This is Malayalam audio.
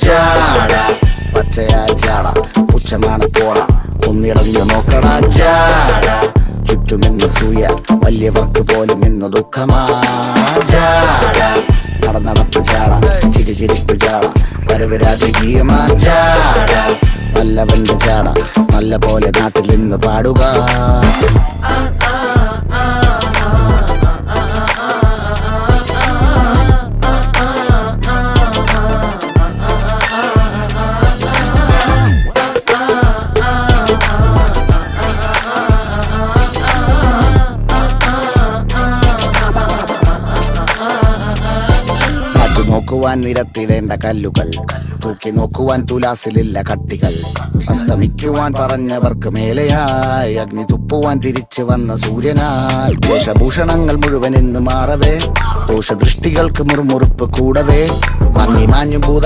ജാട പച്ചയാ ജാട പുച്ഛമാണ് പോട ഒന്നിടഞ്ഞു നോക്കണ ജാട ചുറ്റുമെന്ന് സൂയ വലിയവർക്ക് പോലും ഇന്ന് ദുഃഖമാ ജാട നടപ്പ് ജാട ചിരിപ്പ് ജാട വരവ് രാജകീയമാ ജാട നല്ലവന്റെ ജാട നല്ല പോലെ നാട്ടിൽ നിന്ന് പാടുക. നോക്കുവാൻ നിരത്തിടേണ്ട കല്ലുകൾ, തൂക്കി നോക്കുവാൻ തുലാസിലില്ല കട്ടികൾ, അസ്തമിക്കുവാൻ പറഞ്ഞവർക്ക് മേലെയായി അഗ്നി തുപ്പുവാൻ തിരിച്ചു വന്ന സൂര്യനായി വേഷഭൂഷണങ്ങൾ മുഴുവൻ ഇന്ന് മാറവേ ദോഷദൃഷ്ടികൾക്ക് മുറുമുറുപ്പ് കൂടവേ മങ്ങി മാഞ്ഞു ഭൂത